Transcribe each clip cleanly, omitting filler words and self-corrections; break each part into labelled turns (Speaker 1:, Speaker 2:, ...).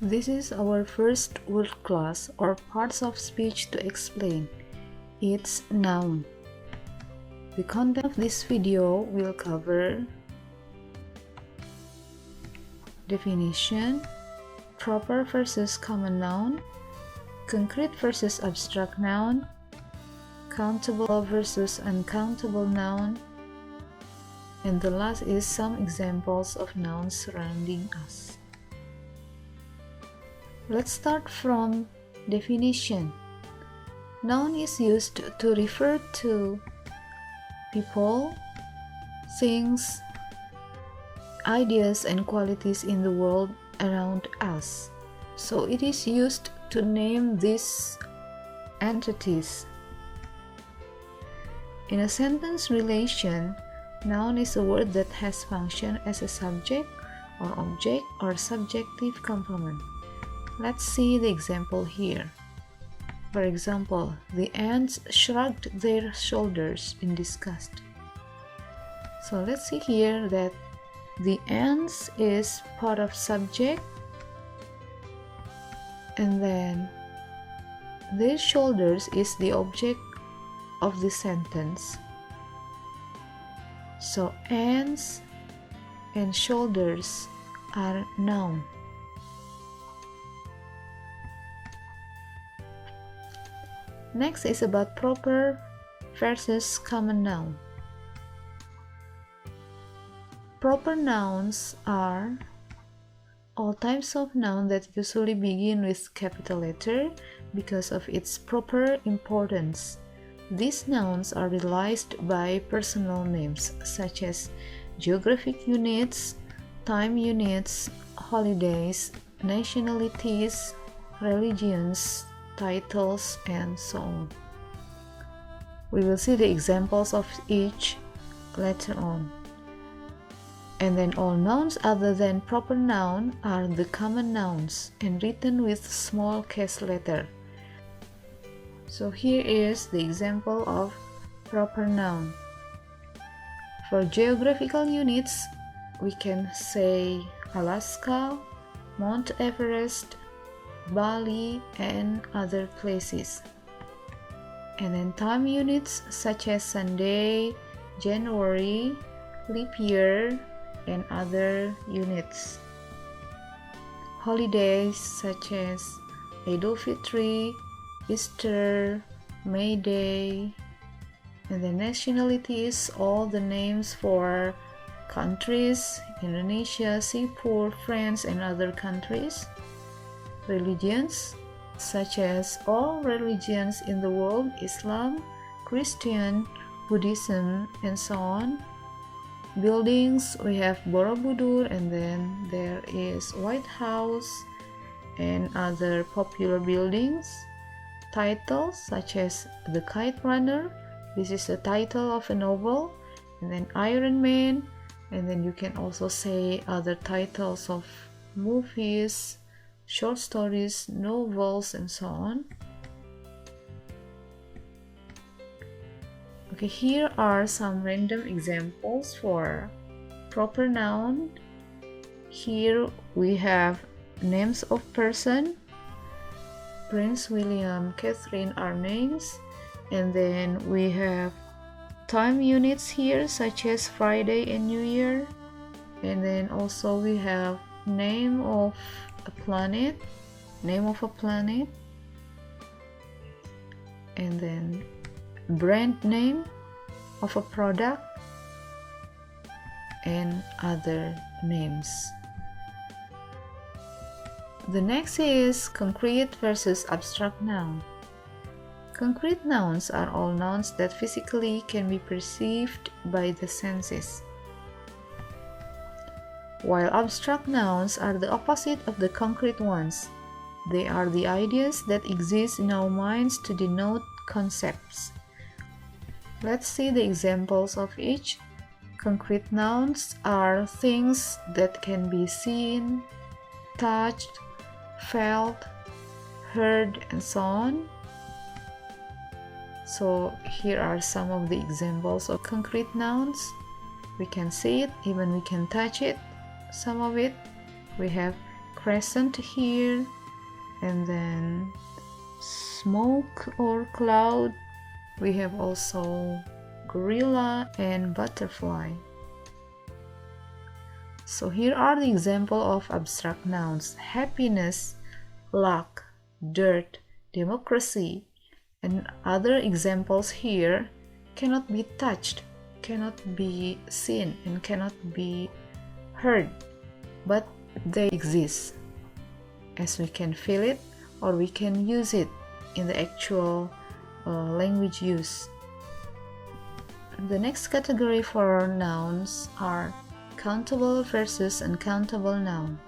Speaker 1: This is our first word class or parts of speech to explain. It's noun. The content of this video will cover definition, proper versus common noun, concrete versus abstract noun, countable versus uncountable noun, and the last is some examples of nouns surrounding us. Let's start from definition. Noun is used to refer to people, things, ideas, and qualities in the world around us. So it is used to name these entities. In a sentence relation, noun is a word that has function as a subject or object or subjective complement. Let's see the example here. For example, the ants shrugged their shoulders in disgust. So let's see here that the ants is part of subject, and then their shoulders is the object of the sentence. So ants and shoulders are noun. Next is about proper versus common noun. Proper nouns are all types of noun that usually begin with capital letter because of its proper importance. These nouns are realized by personal names such as geographic units, time units, holidays, nationalities, religions, titles, and so on. We will see the examples of each later on. And then all nouns other than proper noun are the common nouns and written with small case letter. So here is the example of proper noun. For geographical units, we can say Alaska, Mount Everest, Bali, and other places. And then time units such as Sunday, January, leap year, and other units. Holidays such as Idul Fitri, Easter, May Day, and the nationalities, all the names for countries, Indonesia, Singapore, France, and other countries. Religions, such as all religions in the world, Islam, Christian, Buddhism, and so on. Buildings, we have Borobudur, and then there is White House and other popular buildings. Titles, such as The Kite Runner, this is the title of a novel, and then Iron Man, and then you can also say other titles of movies, short stories, novels, and so on. Okay, here are some random examples for proper noun. Here we have names of person. Prince William, Catherine are names. And then we have time units here, such as Friday and New Year. And then also we have name of a planet, and then brand name of a product, and other names. The next is concrete versus abstract noun. Concrete nouns are all nouns that physically can be perceived by the senses, while abstract nouns are the opposite of the concrete ones. They are the ideas that exist in our minds to denote concepts. Let's see the examples of each. Concrete nouns are things that can be seen, touched, felt, heard, and so on. So here are some of the examples of concrete nouns. We can see it, even we can touch it. Some of it, we have crescent here, and then smoke or cloud. We have also gorilla and butterfly. So here are the example of abstract nouns: happiness, luck, dirt, democracy, and other examples here cannot be touched, cannot be seen, and cannot be heard, but they exist, as we can feel it or we can use it in the actual language use. The next category for nouns are countable versus uncountable noun.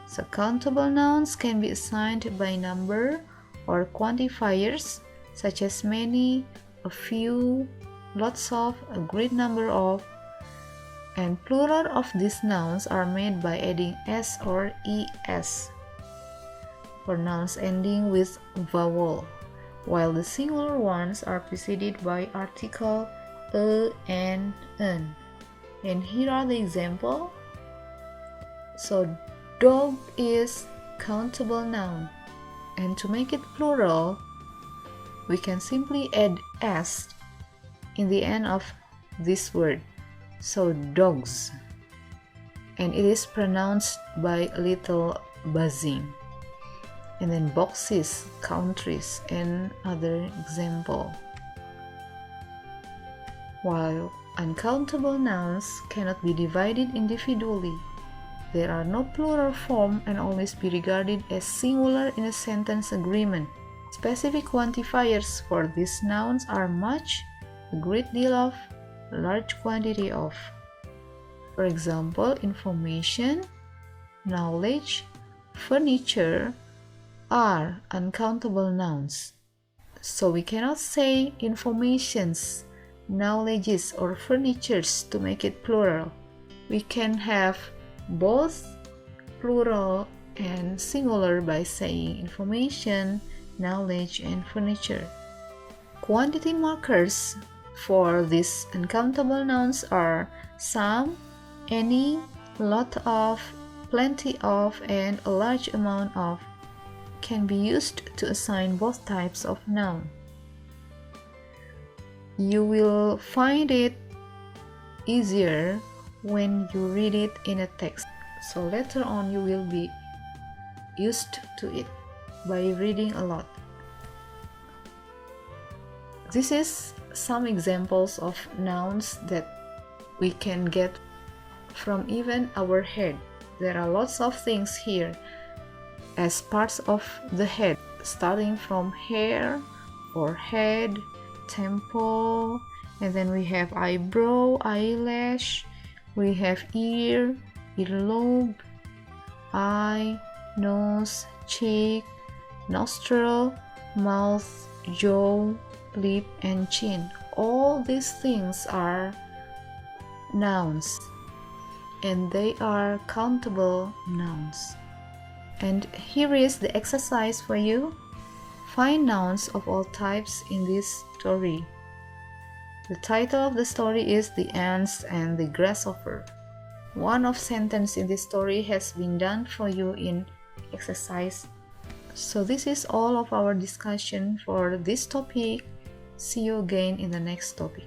Speaker 1: So countable nouns can be assigned by number or quantifiers such as many, a few, lots of, a great number of, and plural of these nouns are made by adding s or es for nouns ending with vowel, while the singular ones are preceded by article a and n. And here are the example. So dog is countable noun, and to make it plural we can simply add s in the end of this word, so dogs, and it is pronounced by a little buzzing. And then boxes, countries, and other example. While uncountable nouns cannot be divided individually, there are no plural form and always be regarded as singular in a sentence agreement. Specific quantifiers for these nouns are much, a great deal of, a large quantity of. For example, information, knowledge, furniture are uncountable nouns. So we cannot say informations, knowledges, or furnitures to make it plural. We can have both plural and singular by saying information, knowledge, and furniture. Quantity markers for these uncountable nouns are some, any, lot of, plenty of, and a large amount of. Can be used to assign both types of noun. You will find it easier when you read it in a text. So later on you will be used to it by reading a lot. This is some examples of nouns that we can get from even our head. There are lots of things here as parts of the head, starting from hair, forehead, temple, and then we have eyebrow, eyelash, we have ear, earlobe, eye, nose, cheek, nostril, mouth, jaw, lip, and chin. All these things are nouns, and they are countable nouns. And here is the exercise for you. Find nouns of all types in this story. The title of the story is The Ants and the Grasshopper. One of sentence in this story has been done for you in exercise. So this is all of our discussion for this topic. See you again in the next topic.